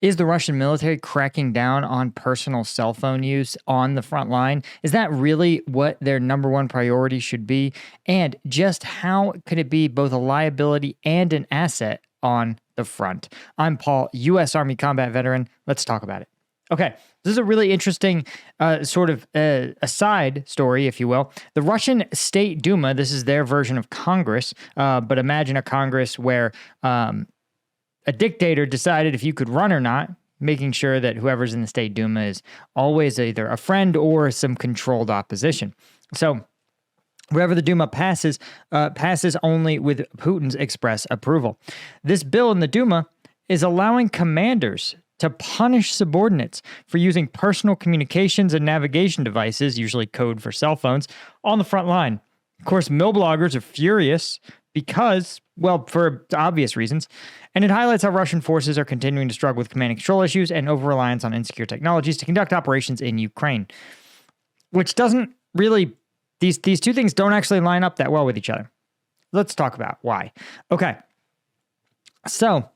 Is the Russian military cracking down on personal cell phone use on the front line? Is that really what their number one priority should be? And just how could it be both a liability and an asset on the front? I'm Paul, U.S. Army combat veteran. Let's talk about it. Okay, this is a really interesting aside story, if you will. The Russian State Duma, this is their version of Congress, but imagine a Congress where a dictator decided if you could run or not, making sure that whoever's in the State Duma is always either a friend or some controlled opposition. So wherever the Duma passes only with Putin's express approval. This bill in the Duma is allowing commanders to punish subordinates for using personal communications and navigation devices, usually code for cell phones, on the front line. Of course, mill bloggers are furious because, well, for obvious reasons, and it highlights how Russian forces are continuing to struggle with command and control issues and over-reliance on insecure technologies to conduct operations in Ukraine, which doesn't really, these two things don't actually line up that well with each other. Let's talk about why. Okay, so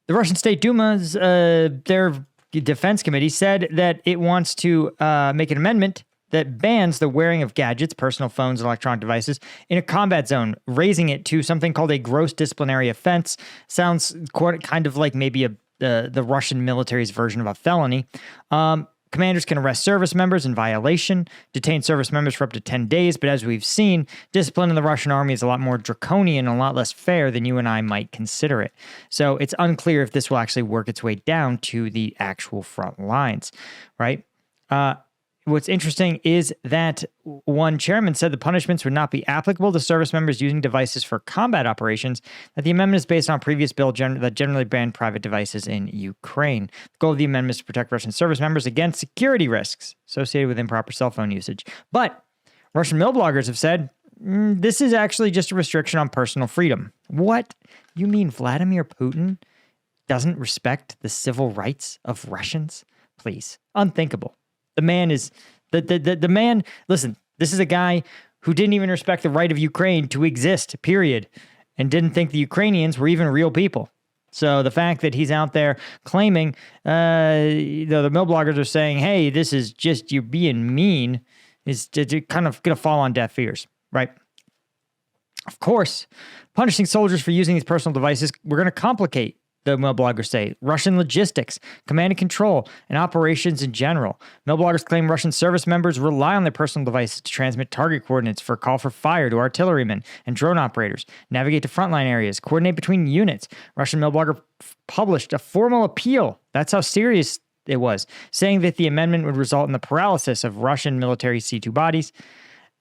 the Russian State Duma's, their defense committee said that it wants to make an amendment that bans the wearing of gadgets, personal phones, and electronic devices in a combat zone, raising it to something called a gross disciplinary offense. Sounds kind of like maybe the Russian military's version of a felony. Commanders can arrest service members in violation, detain service members for up to 10 days, but as we've seen, discipline in the Russian army is a lot more draconian and a lot less fair than you and I might consider it. So it's unclear if this will actually work its way down to the actual front lines, right? What's interesting is that one chairman said the punishments would not be applicable to service members using devices for combat operations, that the amendment is based on a previous bill that generally banned private devices in Ukraine. The goal of the amendment is to protect Russian service members against security risks associated with improper cell phone usage. But Russian mill bloggers have said, this is actually just a restriction on personal freedom. What? You mean Vladimir Putin doesn't respect the civil rights of Russians? Please. Unthinkable. The man is, the man, listen, this is a guy who didn't even respect the right of Ukraine to exist, period, and didn't think the Ukrainians were even real people. So the fact that he's out there claiming, the mill bloggers are saying, hey, this is just, you're being mean, is kind of going to fall on deaf ears, right? Of course, punishing soldiers for using these personal devices, we're going to complicate, the mill bloggers say, Russian logistics, command and control, and operations in general. Mill bloggers claim Russian service members rely on their personal devices to transmit target coordinates for call for fire to artillerymen and drone operators, navigate to frontline areas, coordinate between units. Russian mill blogger published a formal appeal. That's how serious it was, saying that the amendment would result in the paralysis of Russian military C2 bodies,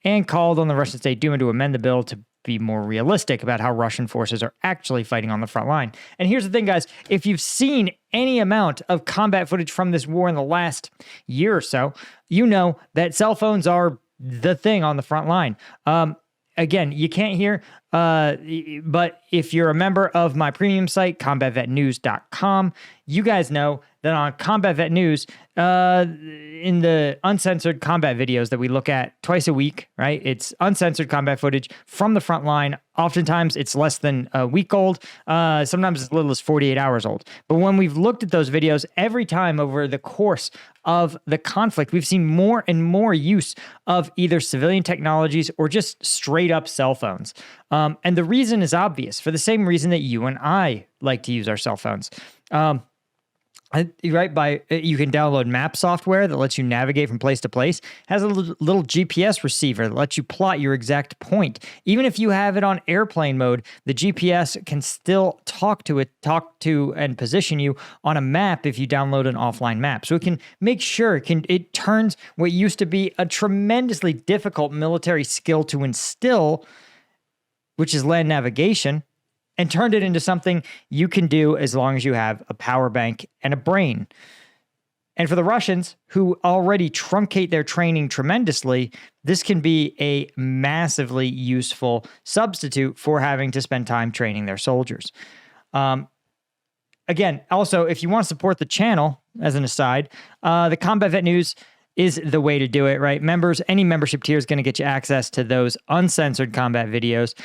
and called on the Russian State Duma to amend the bill to be more realistic about how Russian forces are actually fighting on the front line. And here's the thing, guys. If you've seen any amount of combat footage from this war in the last year or so, you know that cell phones are the thing on the front line. Again, you can't hear, but if you're a member of my premium site, combatvetnews.com, you guys know that on Combat Vet News, in the uncensored combat videos that we look at twice a week, right? It's uncensored combat footage from the front line. Oftentimes, it's less than a week old. Sometimes as little as 48 hours old. But when we've looked at those videos, every time over the course of the conflict, we've seen more and more use of either civilian technologies or just straight up cell phones. And the reason is obvious, for the same reason that you and I like to use our cell phones. Right, you can download map software that lets you navigate from place to place. It has a little GPS receiver that lets you plot your exact point. Even if you have it on airplane mode, the GPS can still talk to and position you on a map if you download an offline map. So it can make sure it turns what used to be a tremendously difficult military skill to instill, which is land navigation, and turned it into something you can do as long as you have a power bank and a brain. And for the Russians, who already truncate their training tremendously, this can be a massively useful substitute for having to spend time training their soldiers. Again, also, if you want to support the channel, as an aside, the Combat Vet News is the way to do it, right? Members, any membership tier is going to get you access to those uncensored combat videos.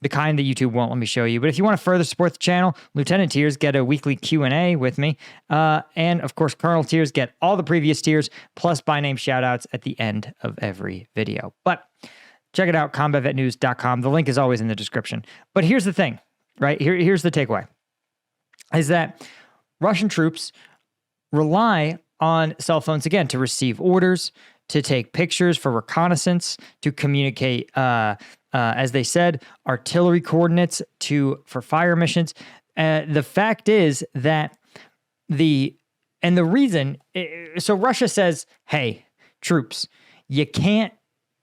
the kind that YouTube won't let me show you. But if you want to further support the channel, Lieutenant tiers get a weekly Q&A with me. And of course, Colonel tiers get all the previous tiers, plus by name shoutouts at the end of every video. But check it out, combatvetnews.com. The link is always in the description. But here's the thing, right? Here's the takeaway, is that Russian troops rely on cell phones, again, to receive orders, to take pictures for reconnaissance, to communicate, as they said, artillery coordinates for fire missions. The fact is that the reason, so Russia says, hey, troops,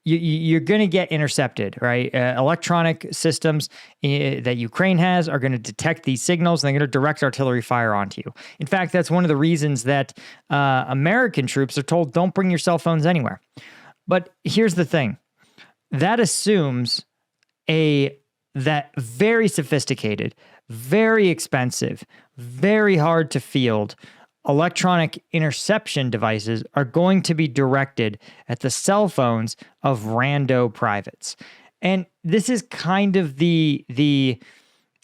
you're going to get intercepted, right? Electronic systems that Ukraine has are going to detect these signals, and they're going to direct artillery fire onto you. In fact, that's one of the reasons that American troops are told, don't bring your cell phones anywhere. But here's the thing. That assumes that very sophisticated, very expensive, very hard to field electronic interception devices are going to be directed at the cell phones of rando privates. And this is kind of the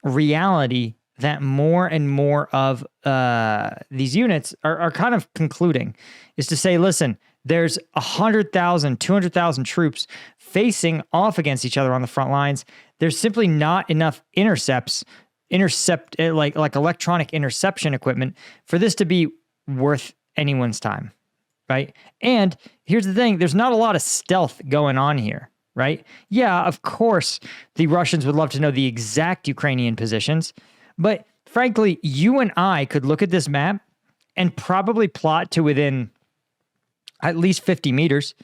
reality that more and more of these units are kind of concluding, is to say, listen, there's 100,000, 200,000 troops facing off against each other on the front lines. There's simply not enough intercept like electronic interception equipment for this to be worth anyone's time, right? And here's the thing, there's not a lot of stealth going on here, right? Yeah, of course, the Russians would love to know the exact Ukrainian positions, but frankly, you and I could look at this map and probably plot to within at least 50 meters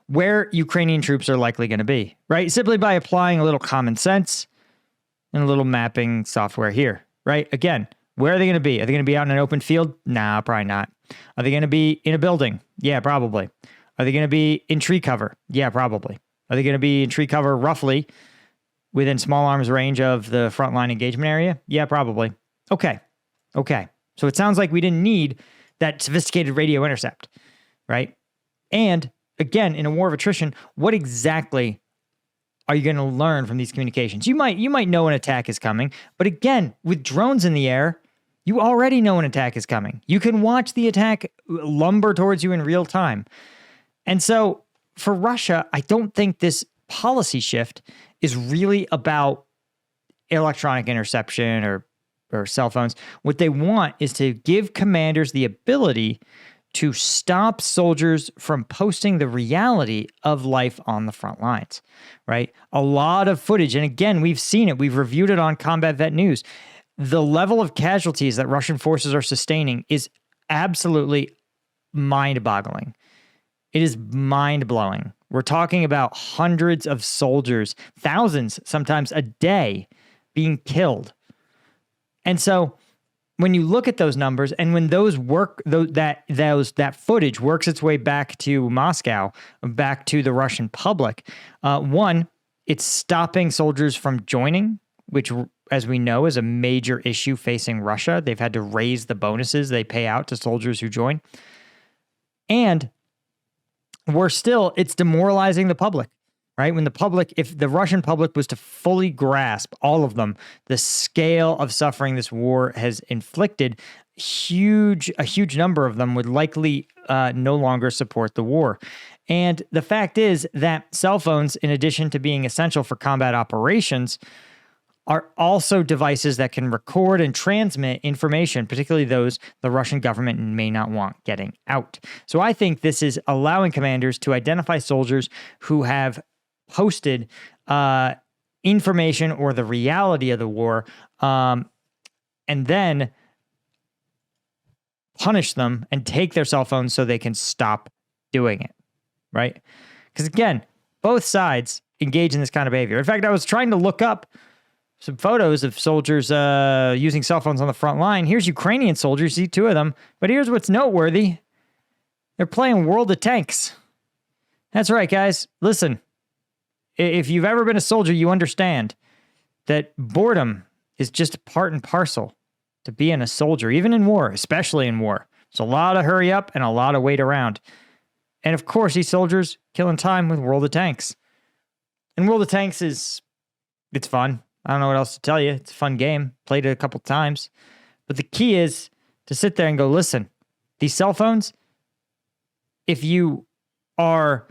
where Ukrainian troops are likely going to be, right? Simply by applying a little common sense and a little mapping software here, right? Again, where are they going to be? Are they going to be out in an open field? Nah, probably not. Are they going to be in a building? Yeah, probably. Are they going to be in tree cover? Yeah, probably. Are they going to be in tree cover roughly within small arms range of the frontline engagement area? Yeah, probably. Okay. So it sounds like we didn't need that sophisticated radio intercept, right? And again, in a war of attrition, what exactly are you going to learn from these communications? You might know an attack is coming, but again, with drones in the air, you already know an attack is coming. You can watch the attack lumber towards you in real time. And so for Russia, I don't think this policy shift is really about electronic interception or cell phones. What they want is to give commanders the ability to stop soldiers from posting the reality of life on the front lines, right? A lot of footage, and again, we've seen it, we've reviewed it on Combat Vet News. The level of casualties that Russian forces are sustaining is absolutely mind-boggling. It is mind-blowing. We're talking about hundreds of soldiers, thousands sometimes a day being killed. And so when you look at those numbers, and when those that footage works its way back to Moscow, back to the Russian public, one, it's stopping soldiers from joining, which, as we know, is a major issue facing Russia. They've had to raise the bonuses they pay out to soldiers who join. And it's demoralizing the public, right? If the Russian public was to fully grasp, all of them, the scale of suffering this war has inflicted, a huge number of them would likely no longer support the war. And the fact is that cell phones, in addition to being essential for combat operations, are also devices that can record and transmit information, particularly those the Russian government may not want getting out. So I think this is allowing commanders to identify soldiers who have posted information or the reality of the war, and then punish them and take their cell phones so they can stop doing it, right? Because again, both sides engage in this kind of behavior. In fact, I was trying to look up some photos of soldiers using cell phones on the front line. Here's Ukrainian soldiers, see two of them. But here's what's noteworthy. They're playing World of Tanks. That's right, guys. Listen, if you've ever been a soldier, you understand that boredom is just part and parcel to being a soldier, even in war, especially in war. It's a lot of hurry up and a lot of wait around. And of course, these soldiers killing time with World of Tanks. And World of Tanks it's fun. I don't know what else to tell you. It's a fun game. Played it a couple times. But the key is to sit there and go, listen, these cell phones, if you are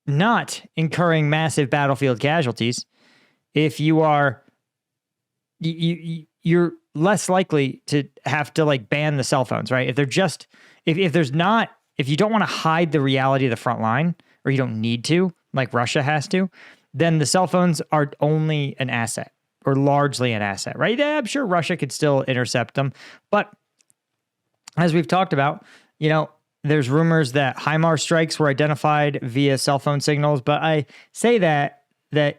not incurring massive battlefield casualties, if you are, you're less likely to have to like ban the cell phones, right? If they're just, if there's not, if you don't want to hide the reality of the front line, or you don't need to, like Russia has to, then the cell phones are only an asset, or largely an asset, right? Yeah, I'm sure Russia could still intercept them. But as we've talked about, you know, there's rumors that HIMARS strikes were identified via cell phone signals. But I say that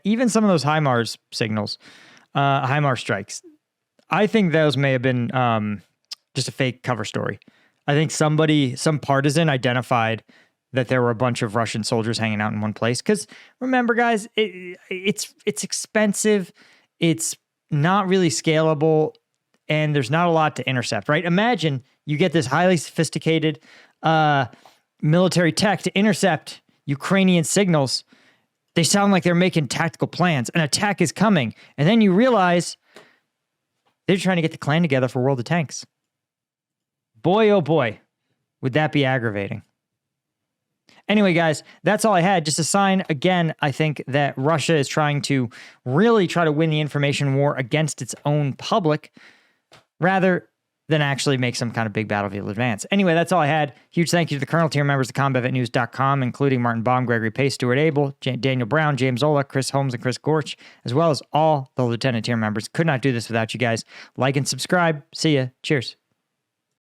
even some of those HIMARS signals, HIMARS strikes, I think those may have been just a fake cover story. I think some partisan identified that there were a bunch of Russian soldiers hanging out in one place. Because remember, guys, it's expensive. It's not really scalable. And there's not a lot to intercept, right? Imagine you get this highly sophisticated military tech to intercept Ukrainian signals. They sound like they're making tactical plans. An attack is coming. And then you realize they're trying to get the clan together for World of Tanks. Boy, oh boy, would that be aggravating. Anyway, guys, that's all I had. Just a sign, again, I think that Russia is trying to really try to win the information war against its own public rather than actually make some kind of big battlefield advance. Anyway, that's all I had. Huge thank you to the Colonel tier members of combatvetnews.com, including Martin Baum, Gregory Pace, Stuart Abel, Daniel Brown, James Ola, Chris Holmes, and Chris Gorch, as well as all the Lieutenant tier members. Could not do this without you guys. Like and subscribe. See ya. Cheers.